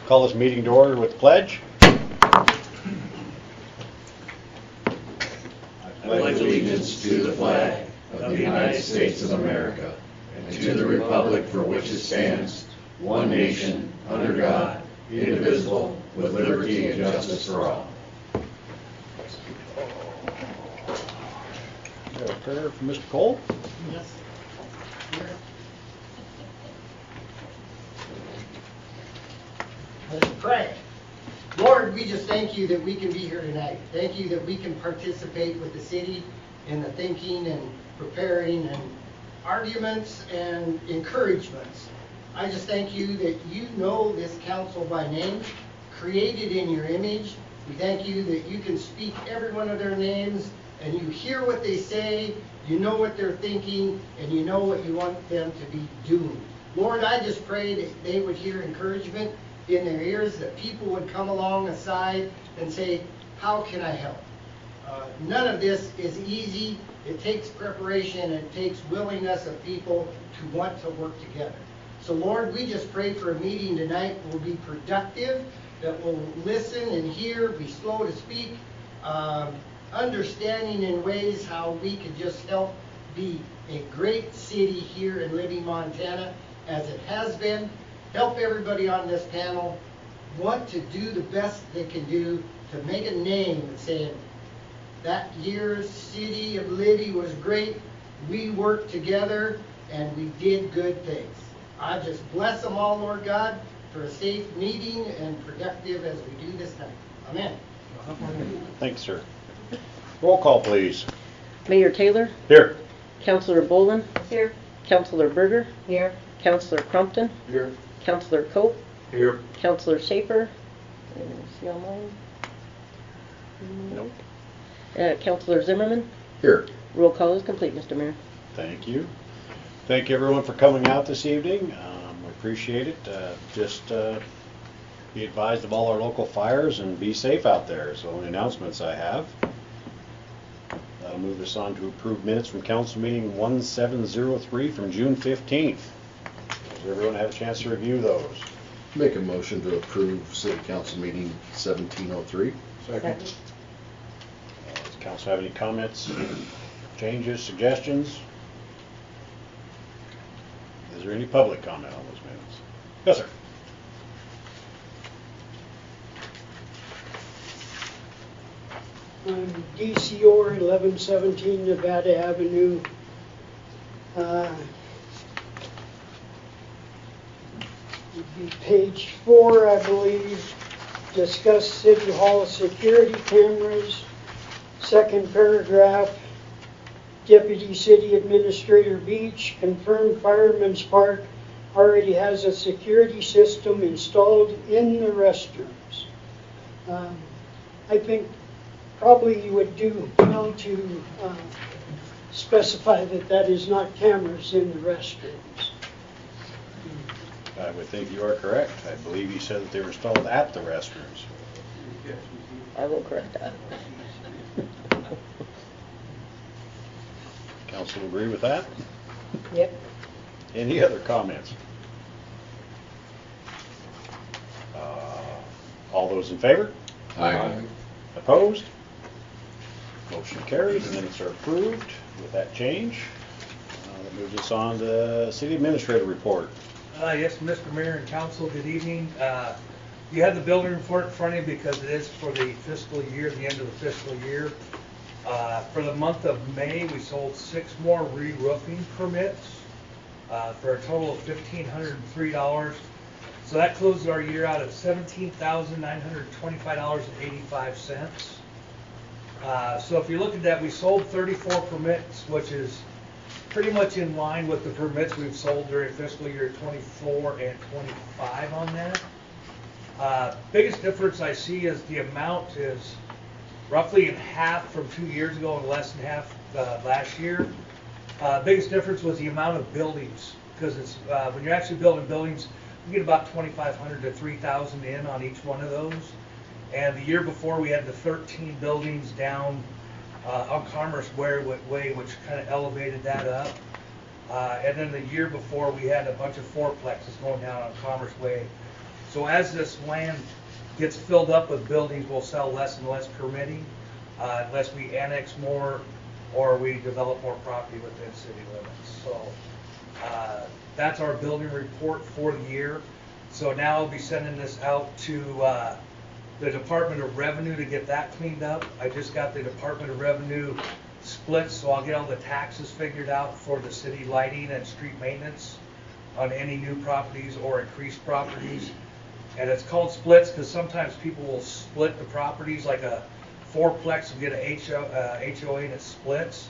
Call this meeting to order with the pledge. I pledge allegiance to the flag of the United States of America and to the republic for which it stands, one nation, under God, indivisible, with liberty and justice for all. We have a prayer from Mr. Cole. Yes. Let's pray. Lord, we just thank you that we can be here tonight. Thank you that we can participate with the city in the thinking and preparing and arguments and encouragements. I just thank you that you know this council by name, created in your image. We thank you that you can speak every one of their names and you hear what they say, you know what they're thinking, and you know what you want them to be doing. Lord, I just pray that they would hear encouragement in their ears, that people would come along aside and say, how can I help? None of this is easy. It takes preparation and it takes willingness of people to want to work together. So Lord, we just pray for a meeting tonight that will be productive, that will listen and hear, be slow to speak, understanding in ways how we could just help be a great city here in Libby, Montana, as it has been. Help everybody on this panel want to do the best they can do to make a name saying, that year's city of Libby was great, we worked together, and we did good things. I just bless them all, Lord God, for a safe meeting and productive as we do this night. Amen. Thanks, sir. Roll call, please. Mayor Taylor, Here. Councilor Bolin, Here. Councilor Berger, Here. Councilor Crumpton, Here. Councilor Cope, Here. Councilor Schaefer, see online? Nope. Councilor Zimmerman. Here. Roll call is complete, Mr. Mayor. Thank you. Thank you everyone for coming out this evening. We appreciate it. Just be advised of all our local fires and be safe out there. So the announcements I have. That'll move us on to approve minutes from council meeting 1703 from June 15th. Has everyone had a chance to review those? Make a motion to approve City Council meeting 1703. Second. Does council have any comments, changes, suggestions? Is there any public comment on those minutes? Yes, sir. DCOR 1117 Nevada Avenue. Would be page 4, I believe. Discuss City Hall security cameras. Second paragraph. Deputy City Administrator Beach confirmed Fireman's Park already has a security system installed in the restrooms. I think probably you would do well to specify that that is not cameras in the restrooms. I would think you are correct. I believe you said that they were installed at the restrooms. I will correct that. Council agree with that? Yep. Any other comments? All those in favor? Aye. Opposed? Motion carries. The minutes are approved with that change. That moves us on to City Administrator report. Yes, Mr. Mayor and Council, good evening. You have the building report in front of you because it is for the fiscal year, the end of the fiscal year. For the month of May, we sold 6 more re-roofing permits for a total of $1,503. So that closes our year out at $17,925.85. So if you look at that, we sold 34 permits, which is pretty much in line with the permits we've sold during fiscal year 24 and 25 on that. Biggest difference I see is the amount is roughly in half from 2 years ago and less than half last year. Biggest difference was the amount of buildings, because it's when you're actually building buildings, you get about 2,500 to 3,000 in on each one of those. And the year before we had the 13 buildings down on Commerce Way, which kind of elevated that up. And then the year before we had a bunch of fourplexes going down on Commerce Way. So as this land gets filled up with buildings, we'll sell less and less permitting, unless we annex more or we develop more property within city limits. So that's our building report for the year. So now I'll be sending this out to the Department of Revenue to get that cleaned up. I just got the Department of Revenue split, so I'll get all the taxes figured out for the city lighting and street maintenance on any new properties or increased properties. And it's called splits because sometimes people will split the properties, like a fourplex will get a HOA and it splits.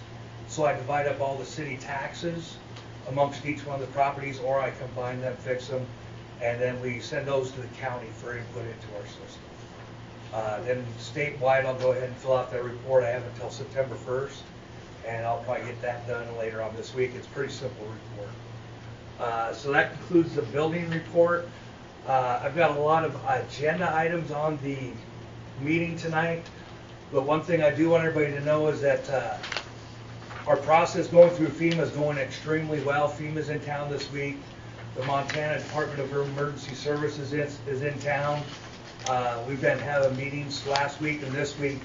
So I divide up all the city taxes amongst each one of the properties, or I combine them, fix them, and then we send those to the county for input into our system. Then statewide, I'll go ahead and fill out that report. I have until September 1st, and I'll probably get that done later on this week. It's a pretty simple report. So that concludes the building report. I've got a lot of agenda items on the meeting tonight, but one thing I do want everybody to know is that our process going through FEMA is going extremely well. FEMA's in town this week. The Montana Department of Emergency Services is in town. We've been having meetings last week and this week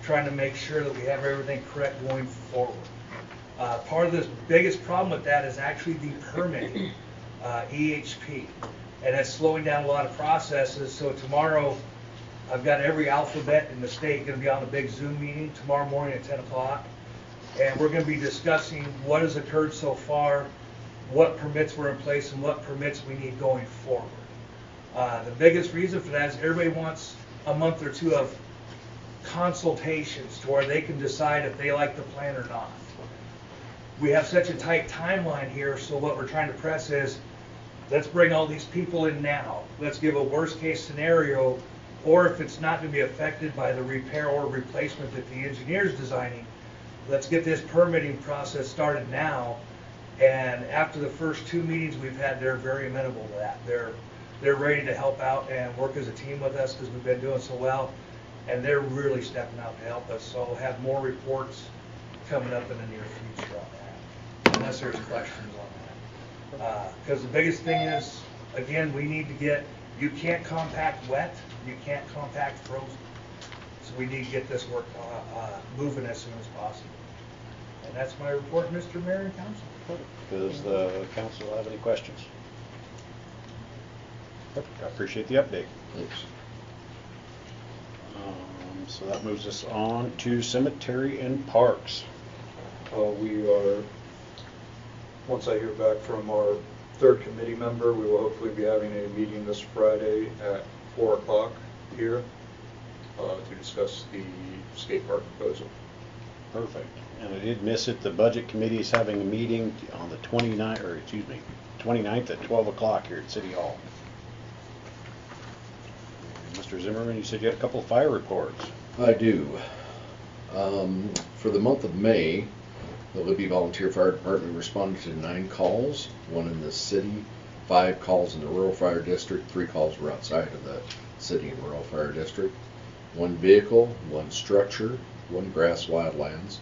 trying to make sure that we have everything correct going forward. Part of the biggest problem with that is actually the permitting, EHP, and it's slowing down a lot of processes. So tomorrow, I've got every alphabet in the state going to be on a big Zoom meeting tomorrow morning at 10 o'clock, and we're going to be discussing what has occurred so far, what permits were in place, and what permits we need going forward. The biggest reason for that is everybody wants a month or two of consultations to where they can decide if they like the plan or not. We have such a tight timeline here, so what we're trying to press is, let's bring all these people in now. Let's give a worst case scenario, or if it's not going to be affected by the repair or replacement that the engineer's designing, let's get this permitting process started now. And after the first 2 meetings we've had, they're very amenable to that. They're ready to help out and work as a team with us because we've been doing so well, and they're really stepping out to help us. So we'll have more reports coming up in the near future on that, unless there's questions on that. Because the biggest thing is, again, we need to get, you can't compact wet, you can't compact frozen. So we need to get this work moving as soon as possible. And that's my report, Mr. Mayor and Council. Does the council have any questions? Perfect. I appreciate the update. Thanks. So that moves us on to cemetery and parks. We are, once I hear back from our third committee member, we will hopefully be having a meeting this Friday at 4 o'clock here to discuss the skate park proposal. Perfect. And I did miss it. The budget committee is having a meeting on the 29th at 12 o'clock here at City Hall. And Mr. Zimmerman, you said you had a couple of fire reports. I do. For the month of May, the Libby Volunteer Fire Department responded to 9 calls, 1 in the city, 5 calls in the rural fire district, 3 calls were outside of the city and rural fire district, 1 vehicle, 1 structure, 1 grass wildlands,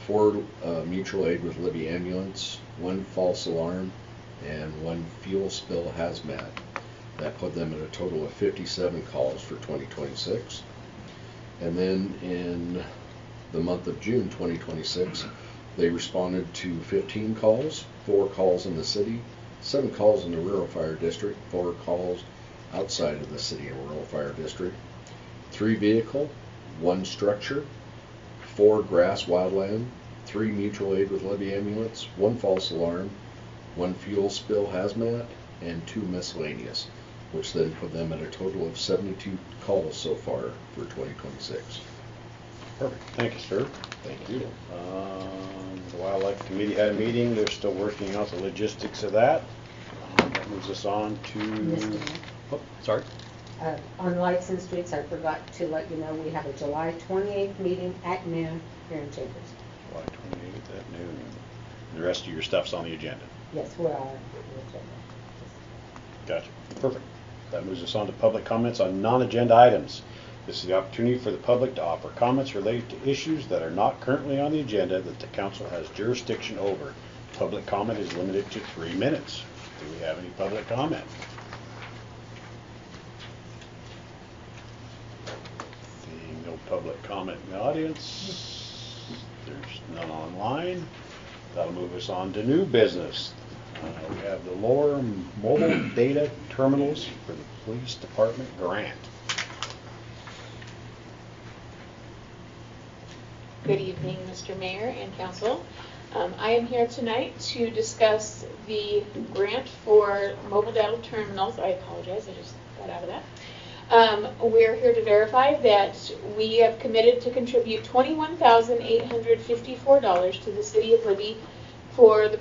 4 mutual aid with Libby ambulance, 1 false alarm, and 1 fuel spill hazmat. That put them at a total of 57 calls for 2026. And then in the month of June 2026, they responded to 15 calls, 4 calls in the city, 7 calls in the rural fire district, 4 calls outside of the city and rural fire district, 3 vehicle, 1 structure, 4 grass wildland, 3 mutual aid with Libby ambulance, 1 false alarm, 1 fuel spill hazmat, and 2 miscellaneous, which then put them at a total of 72 calls so far for 2026. Perfect. Thank you, sir. Thank you. The Wildlife Committee had a meeting. They're still working out the logistics of that. That moves us on to... Mr. Mayor. Oh, sorry. On Lights and Streets, I forgot to let you know we have a July 28th meeting at noon here in Chambers. July 28th at noon. And the rest of your stuff's on the agenda. Yes, we're on the agenda. Gotcha. Perfect. That moves us on to public comments on non-agenda items. This is the opportunity for the public to offer comments related to issues that are not currently on the agenda that the council has jurisdiction over. Public comment is limited to 3 minutes. Do we have any public comment? public comment in the audience? There's none online. That'll move us on to new business. We have the Lower Mobile Data Terminals for the Police Department grant. Good evening, Mr. Mayor and Council. I am here tonight to discuss the grant for mobile data terminals. I apologize, I just got out of that. We're here to verify that we have committed to contribute $21,854 to the City of Libby for the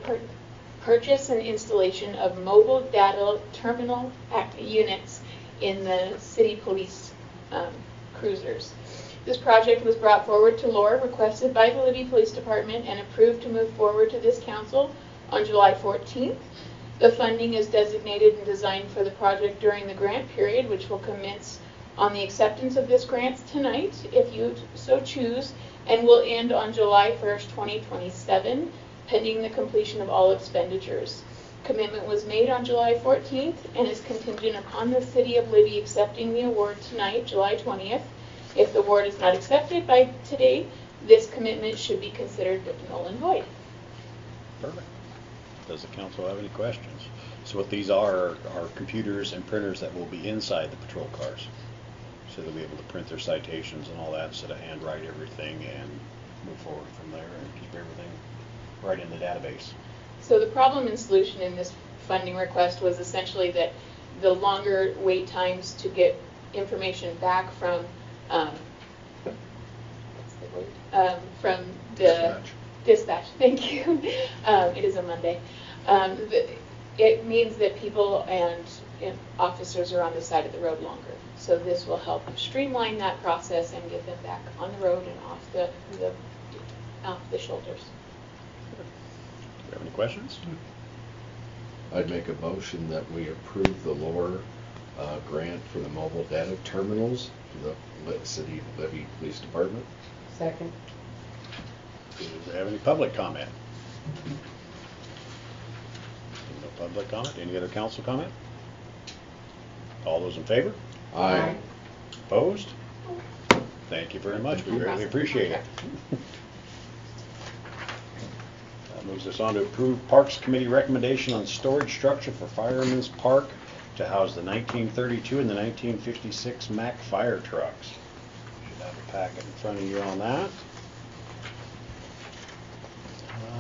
purchase and installation of mobile data terminal units in the city police cruisers. This project was brought forward to LOR, requested by the Libby Police Department, and approved to move forward to this council on July 14th. The funding is designated and designed for the project during the grant period, which will commence on the acceptance of this grant tonight, if you so choose, and will end on July 1st, 2027, pending the completion of all expenditures. Commitment was made on July 14th and is contingent upon the City of Libby accepting the award tonight, July 20th. If the award is not accepted by today, this commitment should be considered null and void. Perfect. Does the council have any questions? So what these are computers and printers that will be inside the patrol cars. So they'll be able to print their citations and all that instead of handwrite everything and move forward from there and keep everything right in the database. So the problem and solution in this funding request was essentially that the longer wait times to get information back from from the dispatch. Thank you. It is a Monday. It means that people and officers are on the side of the road longer. So this will help streamline that process and get them back on the road and off the shoulders. Do you have any questions? I'd make a motion that we approve the LOR grant for the mobile data terminals for the City of Libby Police Department. Second. Do we have any public comment? No public comment. Any other council comment? All those in favor? Aye. Opposed? Thank you very much. We greatly appreciate it. That moves us on to approve Parks Committee recommendation on storage structure for Fireman's Park to house the 1932 and the 1956 Mack fire trucks. Should have a packet in front of you on that.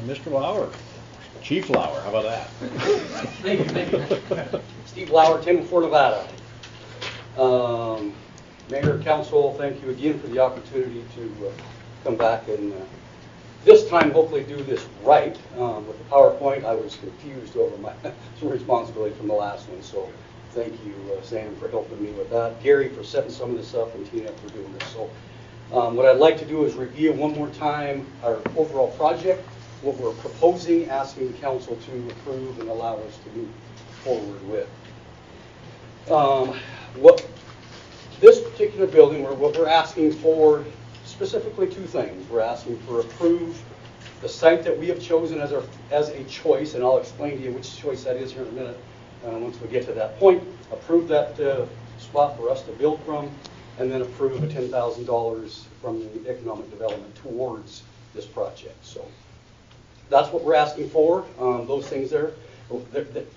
Mr. Lauer, Chief Lauer, how about that? Thank you. Steve Lauer, 10-4 Nevada. Mayor, Council, thank you again for the opportunity to come back and this time hopefully do this right. With the PowerPoint, I was confused over my responsibility from the last one, so thank you, Sam, for helping me with that. Gary for setting some of this up, and Tina for doing this. So what I'd like to do is review one more time our overall project, what we're proposing, asking the council to approve and allow us to move forward with. What this particular building, what we're asking for, specifically two things. We're asking for approve the site that we have chosen as a choice, and I'll explain to you which choice that is here in a minute once we get to that point. Approve that spot for us to build from, and then approve a $10,000 from the economic development towards this project. So that's what we're asking for, those things there.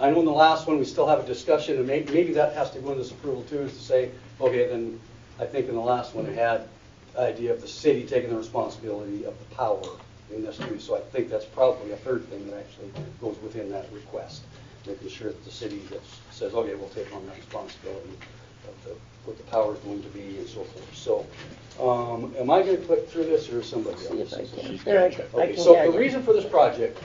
I know in the last one we still have a discussion, and maybe that has to go in this approval too, is to say, okay, then I think in the last one it had the idea of the city taking the responsibility of the power in this too. So I think that's probably a third thing that actually goes within that request, making sure that the city says, okay, we'll take on that responsibility of what the power is going to be and so forth. So am I going to click through this, or is somebody else? Okay, so the reason for this project,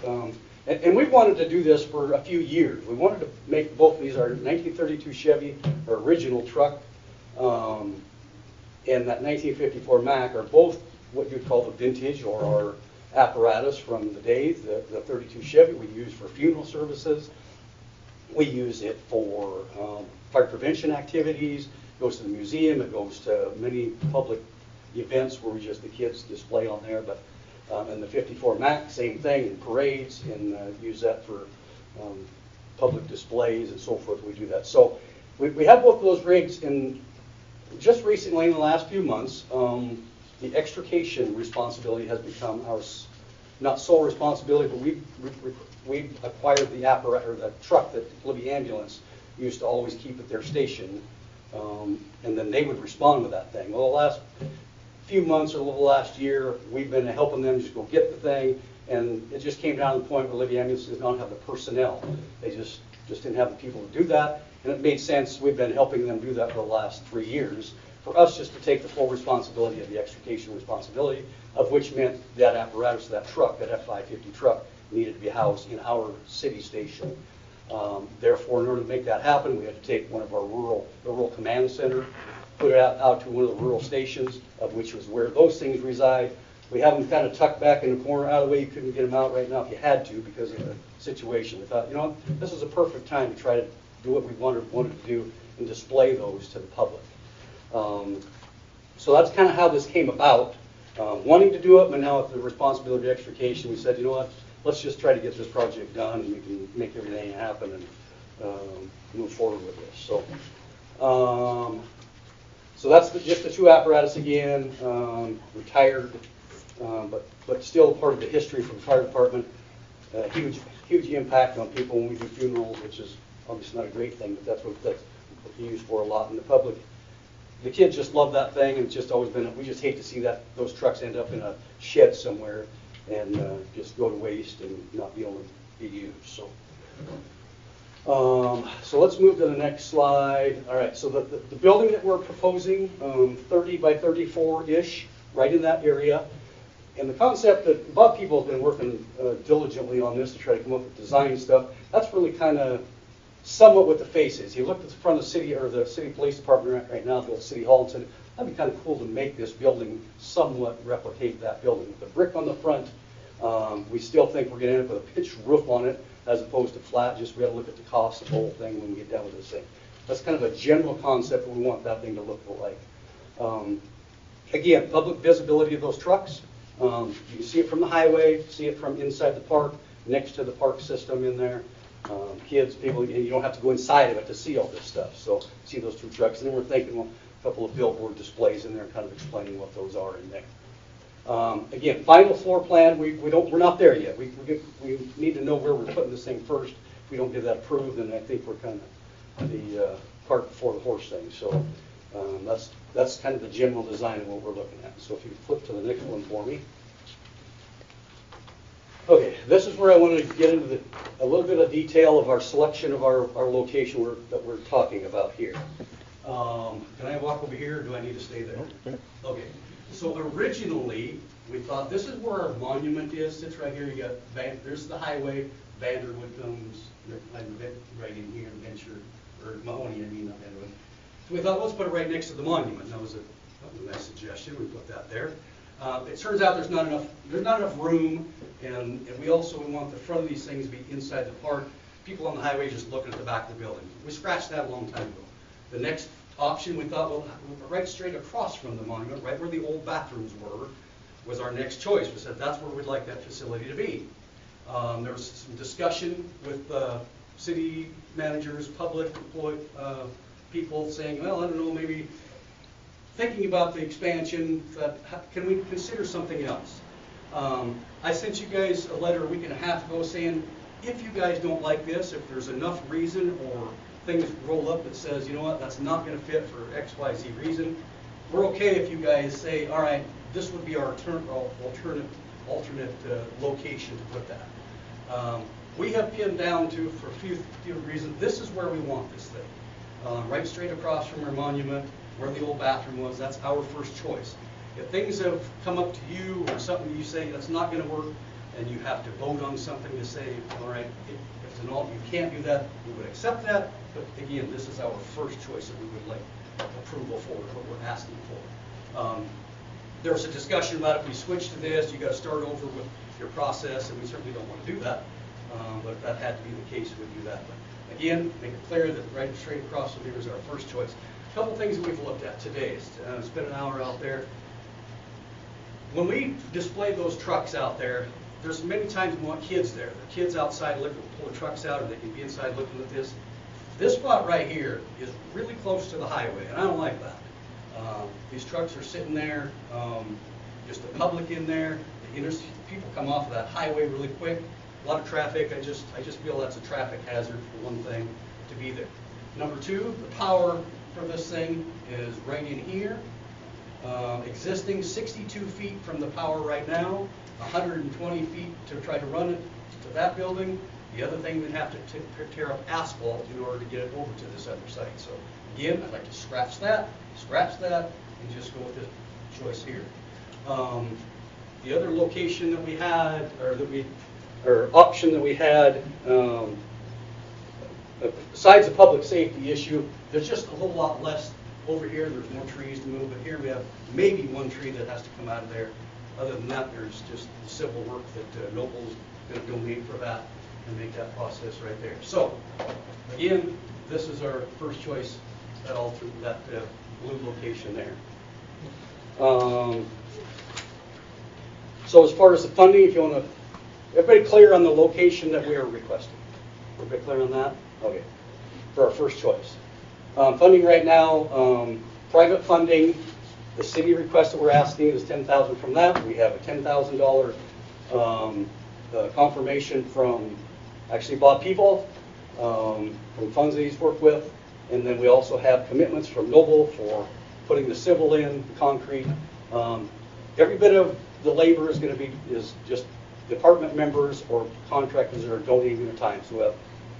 and we've wanted to do this for a few years. We wanted to make both these, our 1932 Chevy, our original truck, and that 1954 Mack are both what you'd call the vintage or our apparatus from the days. The 32 Chevy we use for funeral services. We use it for fire prevention activities. It goes to the museum. It goes to many public events where the kids display on there. But and the 54 Mack, same thing, in parades, and use that for public displays and so forth. We do that. So we have both of those rigs, and just recently in the last few months, the extrication responsibility has become our, not sole responsibility, but we acquired the apparatus, or the truck that Libby Ambulance used to always keep at their station, and then they would respond with that thing. Well, the last few months or the last year, we've been helping them just go get the thing, and it just came down to the point where Libby Ambulance does not have the personnel. They just didn't have the people to do that, and it made sense. We've been helping them do that for the last 3 years. For us just to take the full responsibility of the extrication responsibility, of which meant that apparatus, that truck, that F-550 truck, needed to be housed in our city station. Therefore, in order to make that happen, we had to take one of our rural command center, put it out to one of the rural stations, of which was where those things reside. We have them kind of tucked back in the corner, out of the way you couldn't get them out right now if you had to because of the situation. We thought, you know, this is a perfect time to try to do what we wanted to do and display those to the public. So that's kind of how this came about. Wanting to do it, but now with the responsibility of extrication, we said, you know what, let's just try to get this project done and we can make everything happen and move forward with this. So that's just the two apparatus again, retired, but still part of the history for the fire department. Huge impact on people when we do funerals, which is obviously not a great thing, but that's what we use for a lot in the public. The kids just love that thing, and it's just always been, we just hate to see those trucks end up in a shed somewhere and just go to waste and not be able to be used. So let's move to the next slide. All right, so the building that we're proposing, 30 by 34-ish, right in that area. And the concept that Bob People have been working diligently on this to try to come up with design stuff, that's really kind of somewhat what the face is. He looked at the front of the city, or the city police department right now, built City Hall, and said, that'd be kind of cool to make this building somewhat replicate that building. The brick on the front, we still think we're going to end up with a pitched roof on it as opposed to flat. Just we got to look at the cost of the whole thing when we get down with this thing. That's kind of a general concept what we want that thing to look like. Again, public visibility of those trucks. You can see it from the highway, see it from inside the park, next to the park system in there. Kids, people, and you don't have to go inside of it to see all this stuff. So see those two trucks, and then we're thinking, well, a couple of billboard displays in there, kind of explaining what those are in there. Again, final floor plan. We're not there yet. We need to know where we're putting this thing first. If we don't get that approved, then I think we're kind of the cart before the horse thing. So that's kind of the general design of what we're looking at. So if you flip to the next one for me. Okay, this is where I want to get into a little bit of detail of our selection of our location that we're talking about here. Can I walk over here, or do I need to stay there? Okay, so originally we thought this is where our monument is. Sits right here. You got there's the highway. Vanderwood comes right in here, Venture or Mahoney. I mean, not Vanderwood. So we thought let's put it right next to the monument. That was a nice suggestion. We put that there. It turns out there's not enough room, and we want the front of these things to be inside the park. People on the highway just looking at the back of the building. We scratched that a long time ago. The next option we thought, well, right straight across from the monument, right where the old bathrooms were, was our next choice. We said that's where we'd like that facility to be. There was some discussion with city managers, public people saying, well, I don't know, maybe thinking about the expansion, can we consider something else? I sent you guys a letter a week and a half ago saying, if you guys don't like this, if there's enough reason or things roll up that says, you know what, that's not going to fit for X, Y, Z reason, we're okay if you guys say, all right, this would be our alternate location to put that. We have pinned down to, for a few reasons, this is where we want this thing. Right straight across from our monument, where the old bathroom was, that's our first choice. If things have come up to you or something you say that's not going to work, and you have to vote on something to say, all right, if it's an alt, you can't do that, we would accept that, but again, this is our first choice that we would like approval for, what we're asking for. There was a discussion about if we switch to this, you got to start over with your process, and we certainly don't want to do that, but if that had to be the case, we'd do that. But again, make it clear that right straight across from here is our first choice. A couple things that we've looked at today. Spent an hour out there. When we display those trucks out there, there's many times we want kids there. The kids outside looking, pull the trucks out, or they can be inside looking at this. This spot right here is really close to the highway, and I don't like that. These trucks are sitting there. just the public in there, people come off of that highway really quick, a lot of traffic. I just feel that's a traffic hazard for one thing to be there. Number two, the power for this thing is right in here. Existing 62 feet from the power right now, 120 feet to try to run it to that building. The other thing, we'd have to tear up asphalt in order to get it over to this other site. So again, I'd like to scratch that, and just go with this choice here. The other location that we had, or option that we had, besides the public safety issue, there's just a whole lot less over here. There's more trees to move, but here we have maybe one tree that has to come out of there. Other than that, there's just the civil work that Noble's going to donate for that and make that process right there. So, again, this is our first choice, that blue location there. So as far as the funding, if you want to, everybody clear on the location that we are requesting? Everybody clear on that? Okay, for our first choice. Funding right now, private funding, the city request that we're asking is $10,000 from that. We have a $10,000 confirmation from actually Bob People, from funds that he's worked with. And then we also have commitments from Noble for putting the civil in, the concrete. Every bit of the labor is going to be just department members or contractors that are donating their time. So we have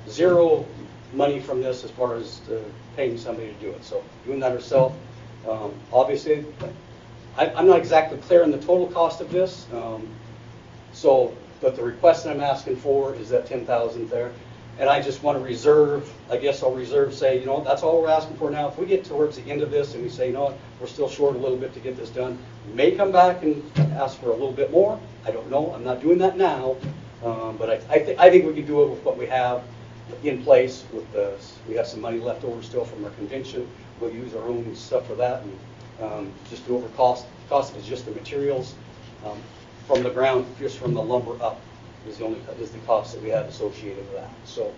zero money from this as far as paying somebody to do it. So doing that ourselves. Obviously, I'm not exactly clear on the total cost of this. But the request that I'm asking for is that $10,000 there. And I just want to reserve, I guess I'll reserve, say, you know, that's all we're asking for now. If we get towards the end of this and we say, you know what, we're still short a little bit to get this done, we may come back and ask for a little bit more. I don't know. I'm not doing that now. But I think we can do it with what we have in place. We have some money left over still from our convention. We'll use our own stuff for that, and just do over cost. Cost is just the materials from the ground, just from the lumber up is the cost that we have associated with that. So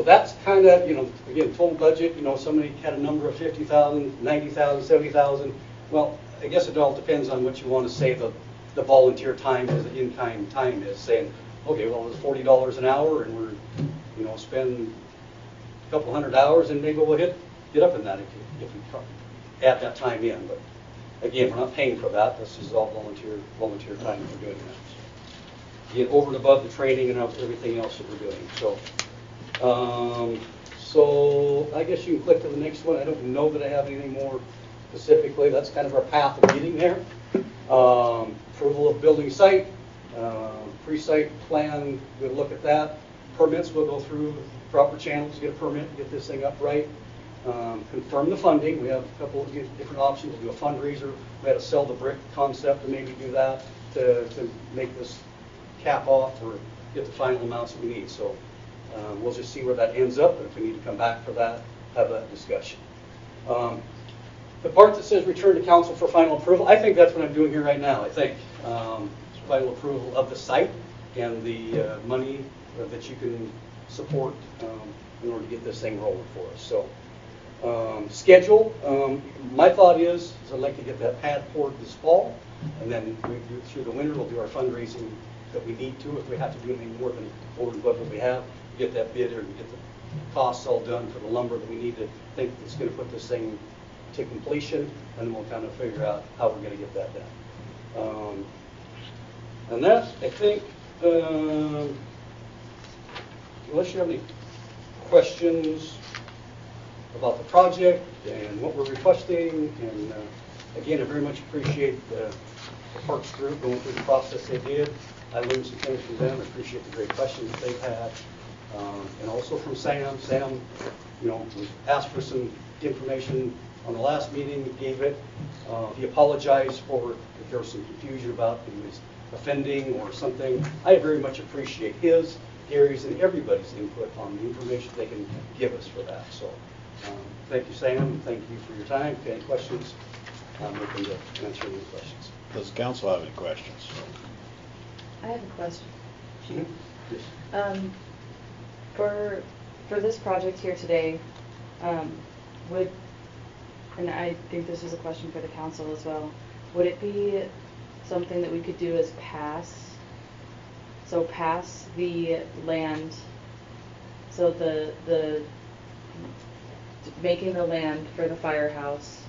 that's kind of, you know, again, total budget. You know, somebody had a number of 50,000, 90,000, 70,000. Well, I guess it all depends on what you want to say the volunteer time is, the in-kind time is. Saying, okay, well, it's $40 an hour, and we're, you know, spend a couple hundred hours, and maybe we'll get up in that if we add that time in. But again, we're not paying for that. This is all volunteer time that we're doing that. So, again, over and above the training and everything else that we're doing. So I guess you can click to the next one. I don't know that I have anything more specifically. That's kind of our path of getting there. Approval of building site, pre-site plan, we'll look at that. Permits, we'll go through proper channels, get a permit, get this thing up right. Confirm the funding. We have a couple of different options. We'll do a fundraiser. We had to sell the brick concept to maybe do that to make this cap off or get the final amounts that we need. So we'll just see where that ends up, and if we need to come back for that, have that discussion. The part that says return to council for final approval, I think that's what I'm doing here right now. I think final approval of the site and the money that you can support in order to get this thing rolling for us. So schedule, my thought is I'd like to get that pad poured this fall, and then we do through the winter. We'll do our fundraising that we need to. If we have to do anything more than over and above what we have, get that bid or get the costs all done for the lumber that we need to think it's going to put this thing to completion, and then we'll kind of figure out how we're going to get that done. And that, I think, unless you have any questions about the project and what we're requesting, and again, I very much appreciate the Parks group going through the process they did. I learned some things from them. I appreciate the great questions that they've had, and also from Sam. Sam, you know, asked for some information on the last meeting. He gave it. He apologized for if there was some confusion about if he was offending or something. I very much appreciate his, Gary's, and everybody's input on the information they can give us for that. So thank you, Sam. Thank you for your time. If you have any questions, I'm open to answering any questions. Does the council have any questions? I have a question. Yes. For this project here today, would and I think this is a question for the council as well. Would it be something that we could do as pass the land, so the making the land for the firehouse,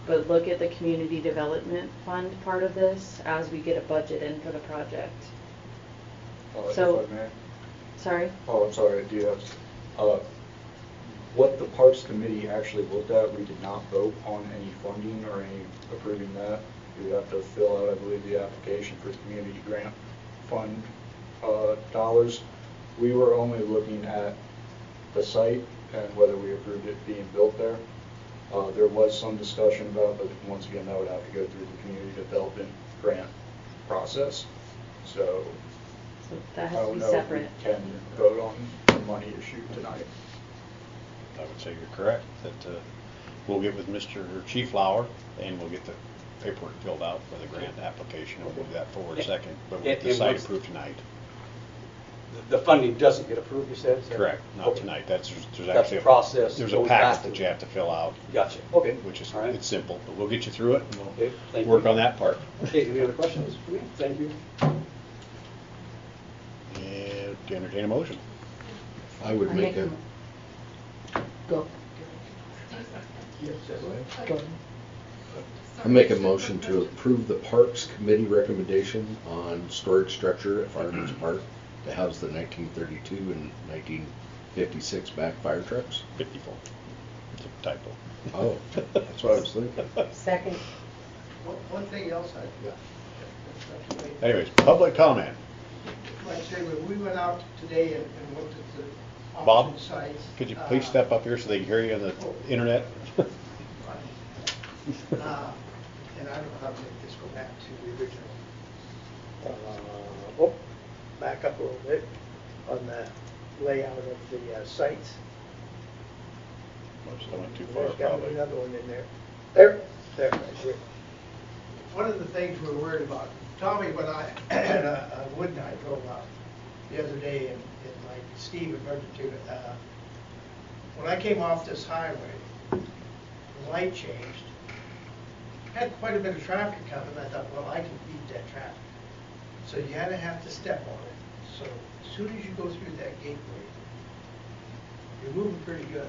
but look at the community development fund part of this as we get a budget in for the project? So- If I may. Sorry? Oh, I'm sorry, I do have, what the Parks Committee actually looked at, we did not vote on any funding or any approving that. You would have to fill out, I believe, the application for the community grant fund, dollars. We were only looking at the site and whether we approved it being built there. There was some discussion about, but once again, that would have to go through the community development grant process. So So that I has to don't be know if separate. we can vote on the money issue tonight. I would say you're correct, that we'll get with Mr. Chief Lauer and we'll get the paperwork filled out for the grant application and we'll move that forward second, but we'll And decide once- approved tonight. The funding doesn't get approved, you said? Is that- Correct, not Okay. tonight, there's That's actually the process. there's a goes packet after. that you have to fill out, Gotcha, okay. which is, All right. it's simple, but we'll get you through it and Okay, thank we'll work you. on that part. Okay, any other questions for me? Thank you. And to entertain a motion. I would make a, Go. I make a motion to approve the Parks Committee recommendation on storage structure at Fireman's Park to house the 1932 and 1956 back fire trucks. 54. It's a typo. Oh, that's what I was thinking. Second. One thing else I got. Anyways, public comment. Like I say, when we went out today and looked at the Bob, auction sites. could you please step up here so they can hear you on the internet? And I don't know how to make this go back to the original. Back up a little bit on the layout of the sites. Most I went too far, There's got to be probably. another one in there. There, right there. One of the things we're worried about, Tommy, when I had a wood night go out the other day, and like Steve referred to it, when I came off this highway, the light changed. Had quite a bit of traffic coming. I thought, well, I can beat that traffic. So you had to have to step on it. So as soon as you go through that gateway, you're moving pretty good.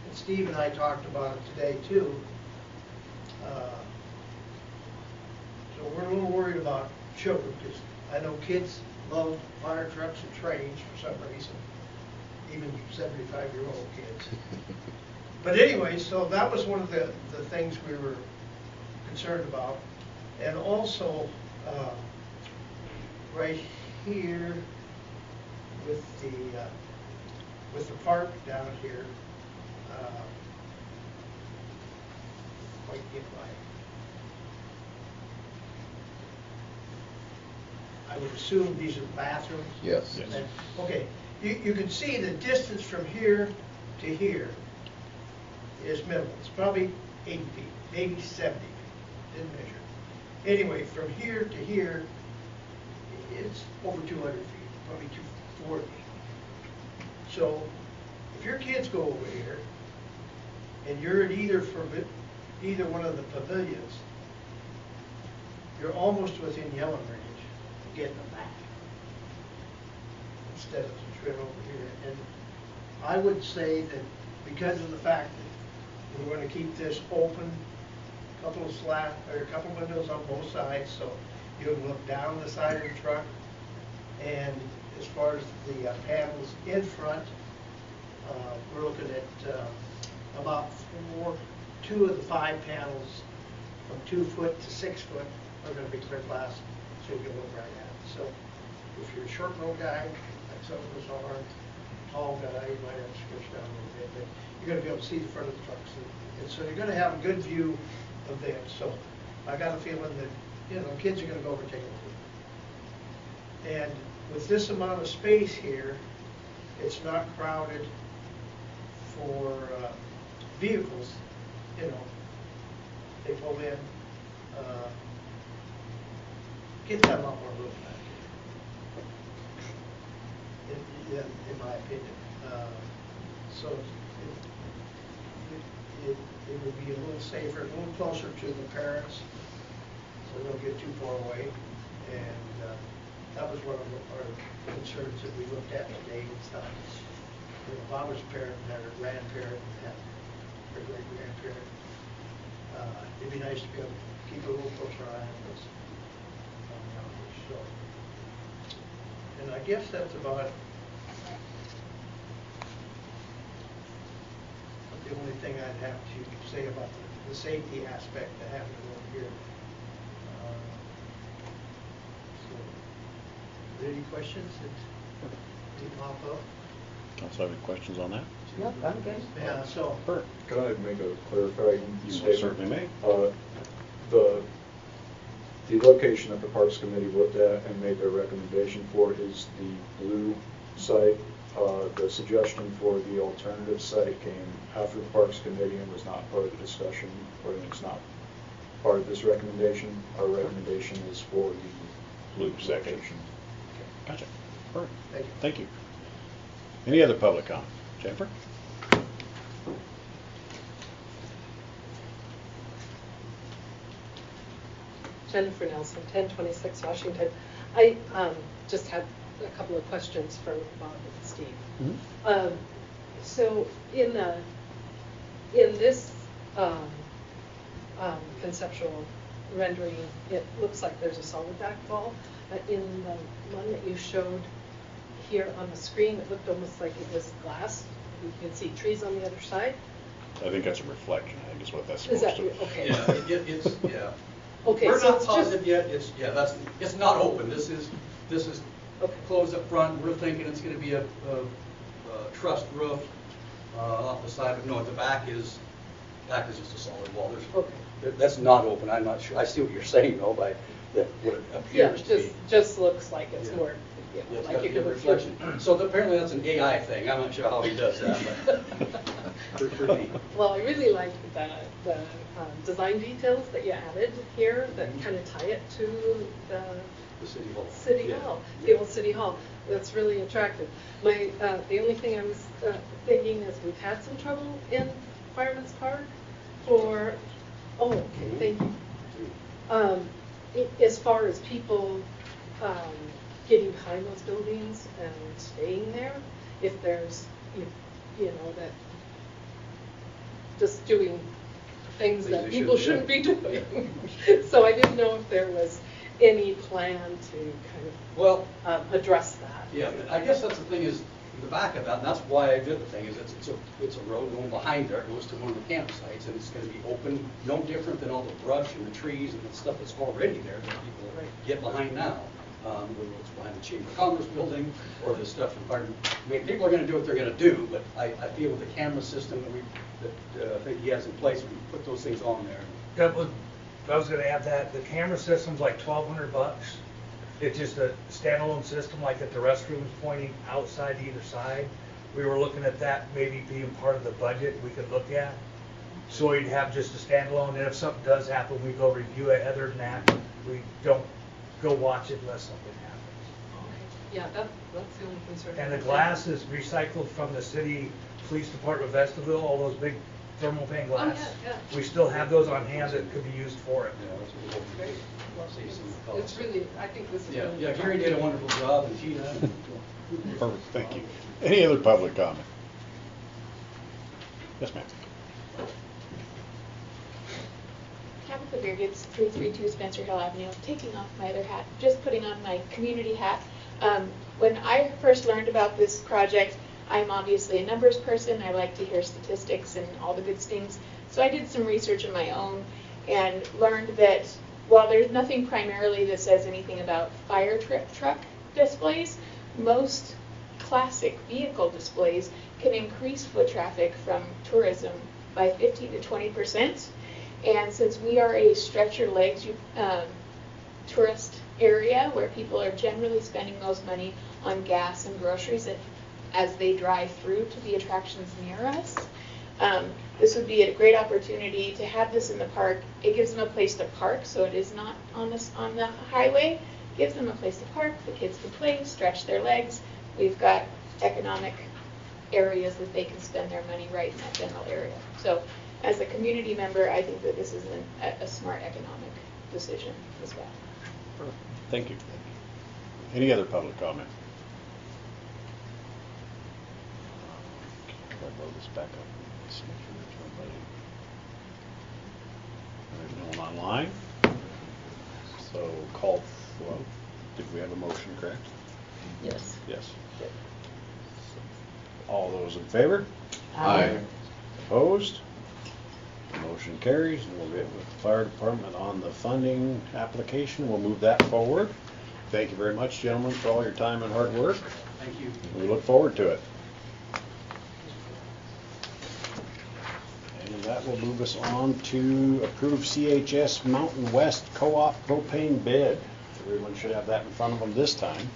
And Steve and I talked about it today too. So we're a little worried about children, because I know kids love fire trucks and trains for some reason, even 75-year-old kids. But anyway, so that was one of the things we were concerned about. And also, right here with the park down here, quite get I would assume these are bathrooms? Yes. Yes. And- Okay, you can see the distance from here to here is minimal. It's probably 80 feet, maybe 70 feet, didn't measure. Anyway, from here to here, it's over 200 feet, probably 240. So if your kids go over here and you're at either one of the pavilions, you're almost within yelling range of getting them back instead of the trail over here. And I would say that because of the fact that we're going to keep this open, a couple windows on both sides, so you can look down the side of the truck. And as far as the panels in front, we're looking at about 2 of the 5 panels from 2 foot to 6 foot are going to be clear glass, so you can look right at it. So if you're a short little guy, like some of us are, tall guy, you might have to scooch down a little bit, but you're going to be able to see the front of the trucks. And so you're going to have a good view of them. So I got a feeling that, kids are going to go over and take a look. And with this amount of space here, it's not crowded for vehicles, they pull in, kids have a lot more room back here, in my opinion. So it would be a little safer, a little closer to the parents, so they don't get too far away. And that was one of our concerns that we looked at today and stuff. You know, if I was a parent and had a grandparent and had a great-grandparent, it'd be nice to be able to keep a little closer eye on this. So, and I guess that's about the only thing I'd have to say about the safety aspect of having it over here. So, are there any questions that pop up? Council have any questions on that? No, I'm good. Yeah, so. Can I make a clarifying You statement? certainly may. The location that the Parks Committee looked at and made their recommendation for is the blue site. The suggestion for the alternative site came after the Parks Committee and was not part of the discussion, or it's not part of this recommendation. Our recommendation is for the Blue section. location. Gotcha. Perfect. Thank you. Thank you. Any other public comment? Jennifer? Jennifer Nelson, 1026 Washington. I just had a couple of questions for Bob and Steve. Mm-hmm. So in this conceptual rendering, it looks like there's a solid back wall. But in the one that you showed here on the screen, it looked almost like it was glass. You can see trees on the other side. I think that's a reflection. I think is what that's Is supposed that to. okay? Yeah, it's yeah. Okay, We're so not it's positive just, yet. It's not open. This is okay. closed up front. We're thinking it's going to be a trussed roof off the side. But no, the back is just a solid wall. That's not open. I'm not sure. I see what you're saying though by that what it appears to be. Just looks like it's more. Yeah, it's like got you a could reflection. So apparently that's an AI thing. I'm not sure how he does that, but pretty neat. Well, I really like the design details that you added here that kind of tie it to The city hall. City Hall, the old City Hall. That's really attractive. The only thing I was thinking is we've had some trouble in Fireman's Park for, thank you. As far as people getting behind those buildings and staying there, if there's, you know, that just doing things that people shouldn't be doing. So I didn't know if there was any plan to kind of address that. Yeah, I guess that's the thing is the back of that, and that's why I did the thing is it's a road going behind there. It goes to one of the campsites, and it's going to be open, no different than all the brush and the trees and the stuff that's already there that people get behind now. Whether it's behind the Chamber of Commerce building or the stuff in fire. I mean, people are going to do what they're going to do, but I feel with the camera system that I think he has in place, we put those things on there. I was going to add that the camera system's like $1,200. It's just a standalone system, like that the restrooms pointing outside to either side. We were looking at that maybe being part of the budget we could look at. So we'd have just a standalone, and if something does happen, we go review it. Other than that, we don't go watch it unless something happens. Okay. Yeah, that's the only concern. And the glass is recycled from the city police department of Vestaville, all those big thermopane glass. Yeah. We still have those on hand that could be used for it. Yeah, that's what we're Great. Well, see some colors. it's really, I think this is really. Yeah, Gary did a wonderful job, and Tina. Perfect. Thank you. Any other public comment? Yes, ma'am. Tabitha Beargits, 332 Spencer Hill Avenue. Taking off my other hat, just putting on my community hat. When I first learned about this project, I'm obviously a numbers person. I like to hear statistics and all the good things. So I did some research of my own and learned that while there's nothing primarily that says anything about fire truck displays, most classic vehicle displays can increase foot traffic from tourism by 15 to 20%. And since we are a stretch your legs tourist area where people are generally spending most money on gas and groceries as they drive through to the attractions near us, this would be a great opportunity to have this in the park. It gives them a place to park, so it is not on the highway. Gives them a place to park. The kids can play, stretch their legs. We've got economic areas that they can spend their money right in that general area. So as a community member, I think that this is a smart economic decision as well. Thank you. Any other public comment? If I load this back up, let's make sure there's nobody. There's no one online. So call, well, did we have a motion, correct? Yes. Yes. All those in favor? Aye. Opposed? Motion carries, and we'll get with the fire department on the funding application. We'll move that forward. Thank you very much, gentlemen, for all your time and hard work. Thank you. We look forward to it. And that will move us on to approve CHS Mountain West Co-op propane bid. Everyone should have that in front of them this time.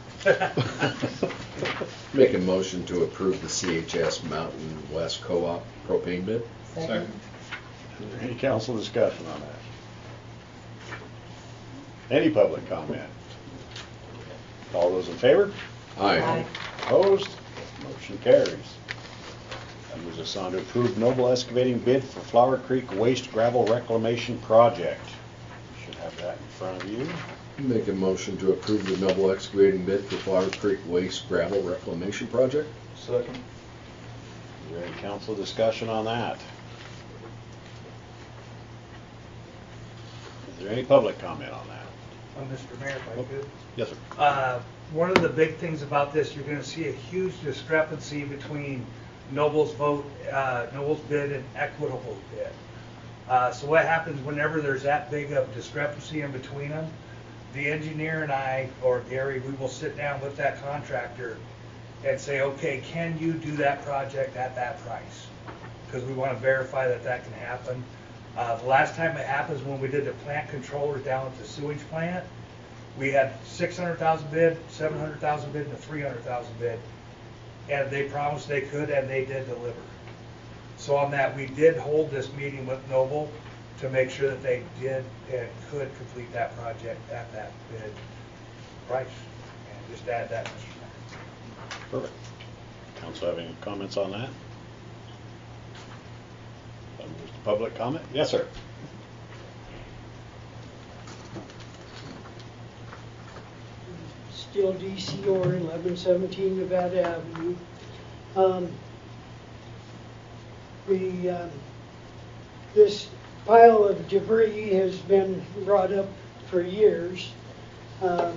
Make a motion to approve the CHS Mountain West Co-op propane bid. Second. Is there any council discussion on that? Any public comment? All those in favor? Aye. Opposed? Motion carries. That moves us on to approve Noble Excavating bid for Flower Creek Waste Gravel Reclamation Project. You should have that in front of you. Make a motion to approve the Noble Excavating bid for Flower Creek Waste Gravel Reclamation Project. Second. Is there any council discussion on that? Is there any public comment on that? Mr. Mayor, if I could. Yes, sir. One of the big things about this, you're gonna see a huge discrepancy between Noble's bid and Equitable's bid. So what happens whenever there's that big of discrepancy in between them? The engineer and I, or Gary, we will sit down with that contractor and say, okay, can you do that project at that price? Because we want to verify that that can happen. The last time it happened was when we did the plant controller down at the sewage plant. We had 600,000 bid, 700,000 bid, and a 300,000 bid. And they promised they could, and they did deliver. So on that, we did hold this meeting with Noble to make sure that they did and could complete that project at that bid price. And just add that, Mr. Mayor. Perfect. Council have any comments on that? That moves to public comment. Yes, sir. Still DC or 1117 Nevada Avenue. This pile of debris has been brought up for years. At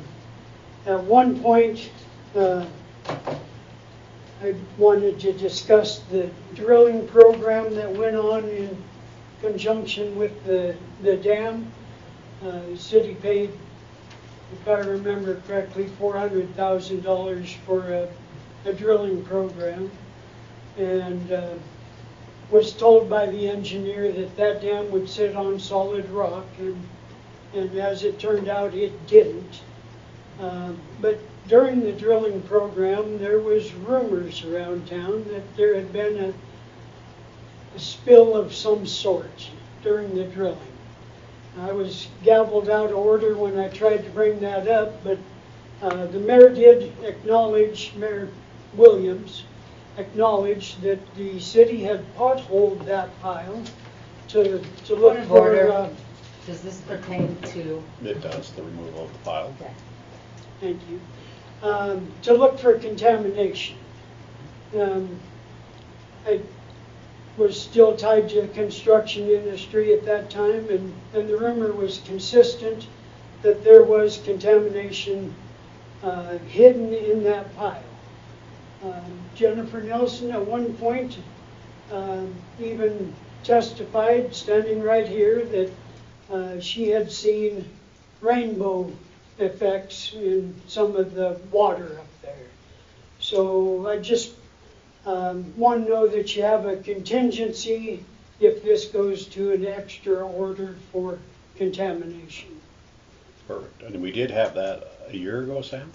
one point, I wanted to discuss the drilling program that went on in conjunction with the dam. The city paid, if I remember correctly, $400,000 for a drilling program, and was told by the engineer that that dam would sit on solid rock, and as it turned out, it didn't. But during the drilling program, there was rumors around town that there had been a spill of some sort during the drilling. I was gavelled out of order when I tried to bring that up, but the mayor did acknowledge, Mayor Williams acknowledged that the city had potholed that pile to look for... Does this pertain to... It does, the removal of the pile. Okay. Thank you. To look for contamination. I was still tied to the construction industry at that time, and the rumor was consistent that there was contamination hidden in that pile. Jennifer Nelson at one point even testified, standing right here, that she had seen rainbow effects in some of the water up there. So I just want to know that you have a contingency if this goes to an extra order for contamination. Perfect. And we did have that a year ago, Sam?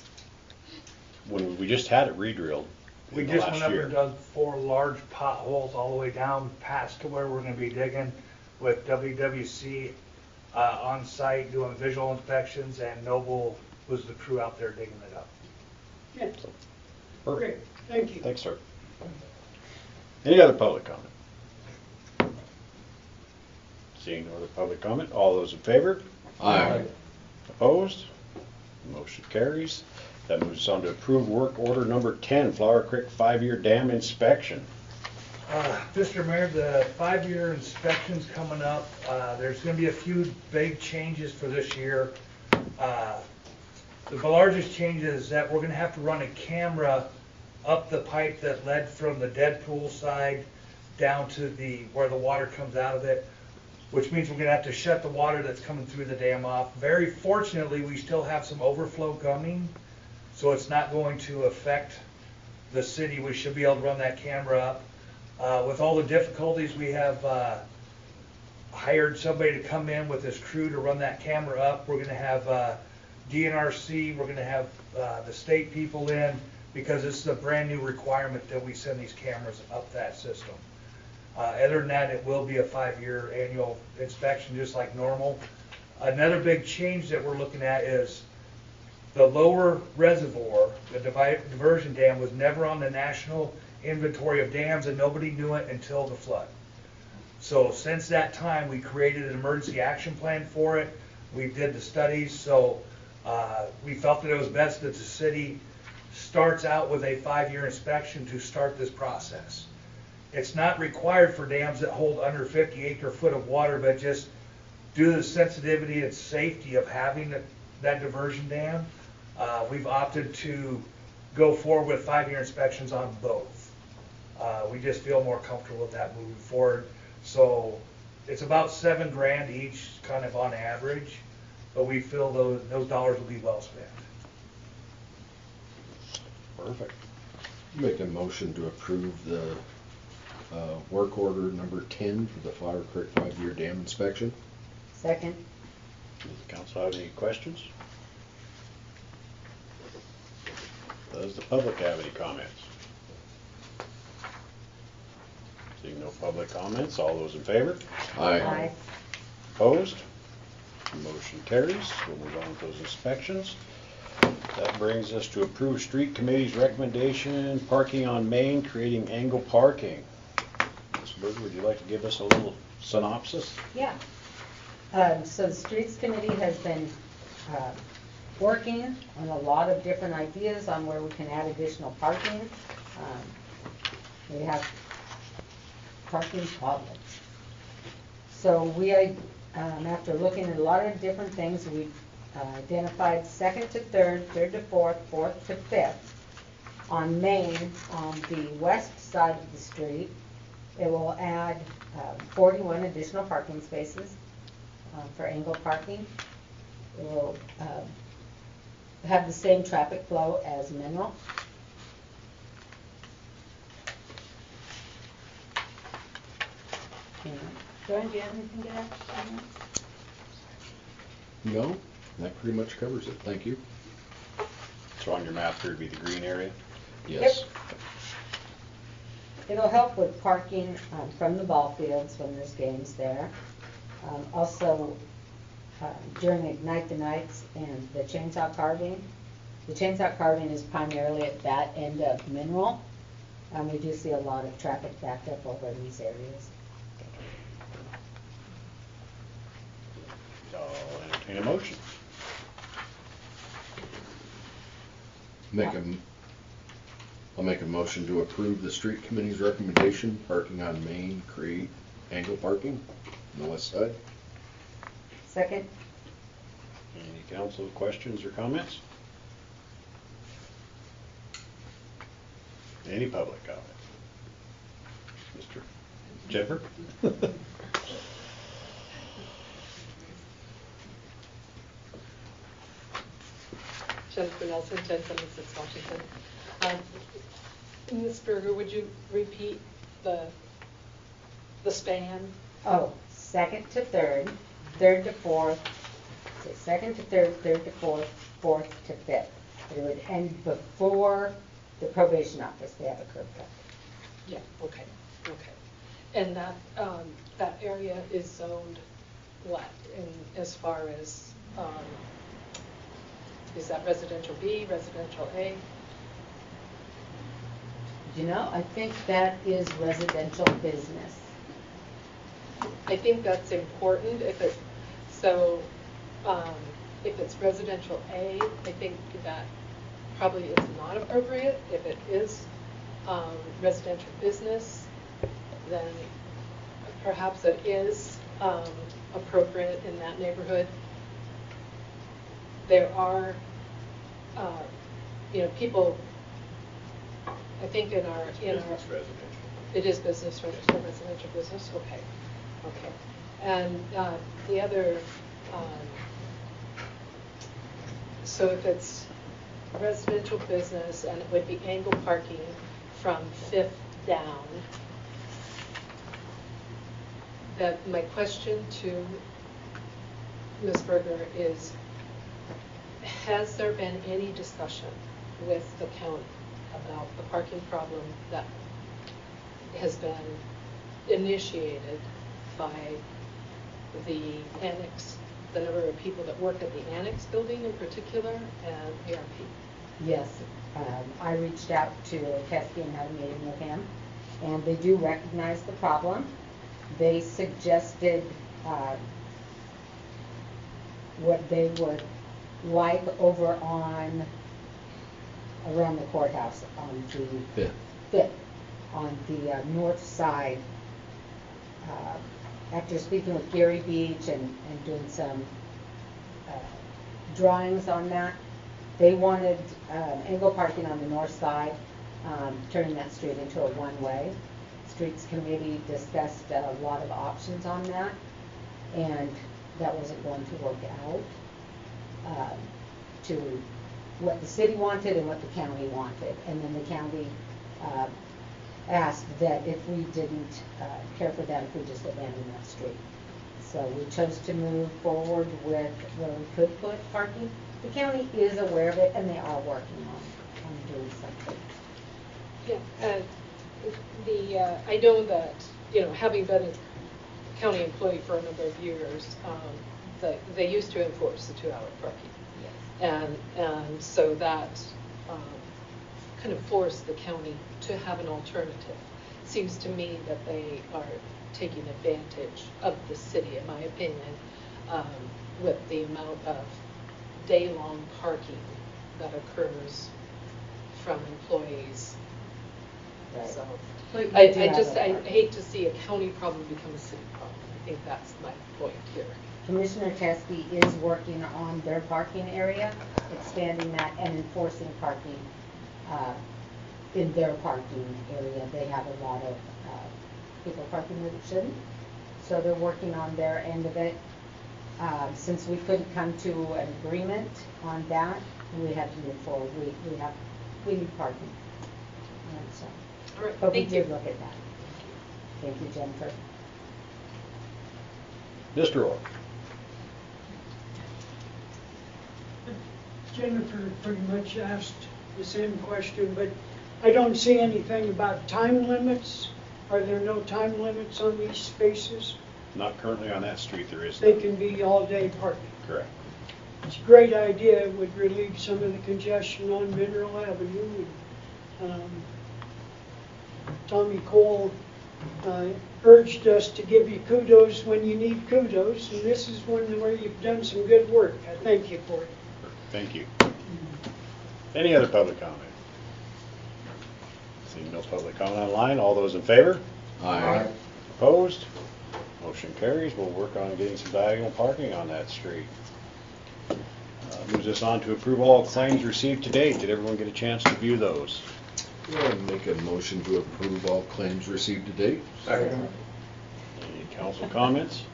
When we just had it re-drilled. We just went up and dug 4 large potholes all the way down past to where we're going to be digging with WWC on site doing visual inspections, and Noble was the crew out there digging it up. Yeah. Perfect. Great. Thank you. Thanks, sir. Any other public comment? Seeing no other public comment, all those in favor? Aye. Opposed? Motion carries. That moves us on to approve work order number 10, Flower Creek 5-year dam inspection. Mr. Mayor, the 5-year inspection's coming up. There's going to be a few big changes for this year. The largest change is that we're going to have to run a camera up the pipe that led from the dead pool side down to where the water comes out of it, which means we're going to have to shut the water that's coming through the dam off. Very fortunately, we still have some overflow coming, so it's not going to affect the city. We should be able to run that camera up. With all the difficulties, we have hired somebody to come in with his crew to run that camera up. We're going to have DNRC, we're going to have the state people in, because this is a brand new requirement that we send these cameras up that system. Other than that, it will be a 5-year annual inspection just like normal. Another big change that we're looking at is the lower reservoir, the diversion dam, was never on the national inventory of dams, and nobody knew it until the flood. So since that time, we created an emergency action plan for it. We did the studies, so we felt that it was best that the city starts out with a 5-year inspection to start this process. It's not required for dams that hold under 50 acre-foot of water, but just due to the sensitivity and safety of having that diversion dam, we've opted to go forward with 5-year inspections on both. We just feel more comfortable with that moving forward. So it's about $7 grand each, kind of on average, but we feel those dollars will be well spent. Perfect. Make a motion to approve the work order number 10 for the Flower Creek 5-year dam inspection. Second. Does the council have any questions? Does the public have any comments? Seeing no public comments, all those in favor? Aye. Opposed? Motion carries. We'll move on with those inspections. That brings us to approve street committee's recommendation, parking on Main, creating angle parking. Ms. Berger, would you like to give us a little synopsis? Yeah. So the Streets Committee has been working on a lot of different ideas on where we can add additional parking. We have parking problems. So we, after looking at a lot of different things, we identified 2nd to 3rd, 3rd to 4th, 4th to 5th on Main, on the west side of the street. It will add 41 additional parking spaces for angle parking. It will have the same traffic flow as Mineral. Joanne, do you have anything to add on that? No, that pretty much covers it. Thank you. So on your map here would be the green area? Yes. Yep. It'll help with parking from the ball fields when there's games there. Also, during Ignite the Nights and the chainsaw carving. The chainsaw carving is primarily at that end of Mineral. We do see a lot of traffic backed up over in these areas. I'll entertain a motion. I'll make a motion to approve the street committee's recommendation, parking on Main, create angle parking on the west side. Second. Any council questions or comments? Any public comment? Mr. Jennifer? Jennifer Nelson, 1076 Washington. Ms. Berger, would you repeat the span? Oh, 2nd to 3rd, 3rd to 4th, so 2nd to 3rd, 3rd to 4th, 4th to 5th. It would end before the probation office. They have a curb cut. Yeah, okay. And that area is zoned what, as far as, is that residential B, residential A? You know, I think that is residential business. I think that's important if it, so, if it's residential A, I think that probably is not appropriate. If it is, residential business, then perhaps it is, appropriate in that neighborhood. There are, people, I think in our, Business residential. it is business, residential business, okay, okay. And the other, so if it's residential business and it would be angle parking from 5th down, that my question to Ms. Berger is, has there been any discussion with the county about the parking problem that has been initiated by the annex, the number of people that work at the annex building in particular, and ARP? Yes, I reached out to Kesky and had a meeting with him, and they do recognize the problem. They suggested what they would like over on around the courthouse on the fifth on the north side. After speaking with Gary Beach and doing some drawings on that, they wanted angle parking on the north side, turning that street into a one-way. Streets Committee discussed a lot of options on that, and that wasn't going to work out to what the city wanted and what the county wanted. And then the county asked that if we didn't care for that, if we just abandoned that street. So we chose to move forward with where we could put parking. The county is aware of it, and they are working on doing something. Yeah, I know that, having been a county employee for a number of years, they used to enforce the 2-hour parking. Yes. And so that kind of forced the county to have an alternative. Seems to me that they are taking advantage of the city, in my opinion, with the amount of day-long parking that occurs from employees. Right. So But I I hate to see a county problem become a city problem. I think that's my point here. Commissioner Kesky is working on their parking area, expanding that and enforcing parking in their parking area. They have a lot of people parking where they shouldn't, so they're working on their end of it. Since we couldn't come to an agreement on that, we had to move forward. We need parking. And so, All right, but we thank you. did look at that. Thank you, Jennifer. Mr. Orr. Jennifer pretty much asked the same question, but I don't see anything about time limits. Are there no time limits on these spaces? Not currently on that street, there is They none. can be all-day parking. Correct. It's a great idea. It would relieve some of the congestion on Mineral Avenue. And, Tommy Cole urged us to give you kudos when you need kudos, and this is one where you've done some good work. I thank you for it. Thank you. Any other public comment? Seeing no public comment online, all those in favor? Aye. Opposed? Motion carries. We'll work on getting some diagonal parking on that street. Moves us on to approve all claims received to date. Did everyone get a chance to view those? Yeah, make a motion to approve all claims received to date. Second. Any council comments?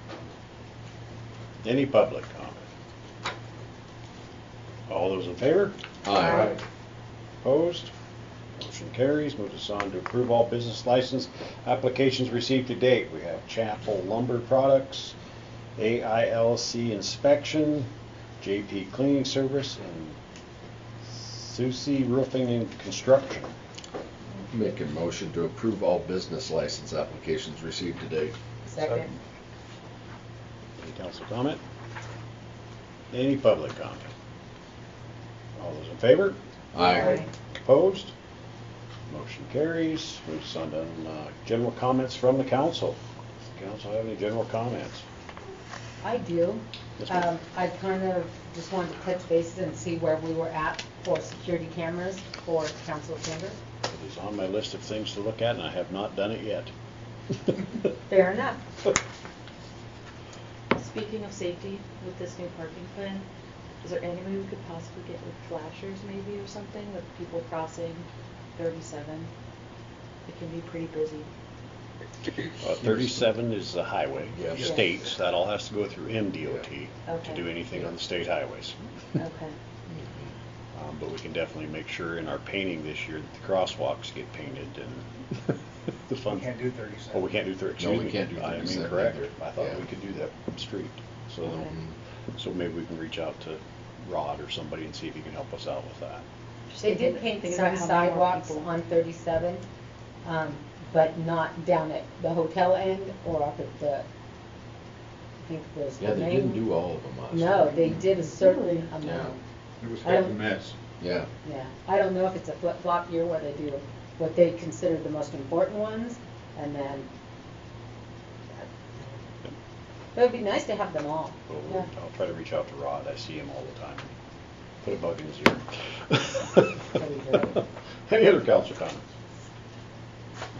Any public comment? All those in favor? Aye. Opposed? Motion carries. Moves us on to approve all business license applications received to date. We have Chapel Lumber Products, AILC Inspection, JP Cleaning Service, and Susie Roofing and Construction. Make a motion to approve all business license applications received to date. Second. Any council comment? Any public comment? All those in favor? Aye. Opposed? Motion carries. Moves on to general comments from the council. Council have any general comments? I do. Yes, ma'am. I kind of just wanted to touch bases and see where we were at for security cameras for council chamber. It is on my list of things to look at, and I have not done it yet. Fair enough. Speaking of safety, with this new parking plan, is there any way we could possibly get like flashers maybe or something with people crossing 37? It can be pretty busy. 37 is the highway, Yes. states, that all has to go through MDOT to Okay. do anything on the state highways. Okay. But we can definitely make sure in our painting this year that the crosswalks get painted and the fun. We can't do 37. Oh, we can't do 30, No, excuse we me. can't do I am 37 incorrect. either. I thought Yeah. we could do that street. So, Okay. so maybe we can reach out to Rod or somebody and see if he can help us out with that. They did paint Thinking some about how many more sidewalks people- on 37, but not down at the hotel end or up at the, I think it was the Yeah, they main. didn't do all of them last No, year. they did a certain Yeah. amount. It was I quite a don't- mess. Yeah. Yeah, I don't know if it's a flip-flop year where they do what they consider the most important ones, and then, but it'd be nice to have them all. So Yeah. I'll try to reach out to Rod. I see him all the time. Put a bug in his ear. That'd be great. Any other council comments?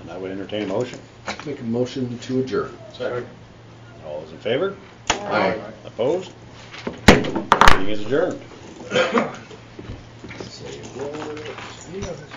And I would entertain a motion. Make a motion to adjourn. Second. All those in favor? Aye. Opposed? Meeting is adjourned. Say what? He doesn't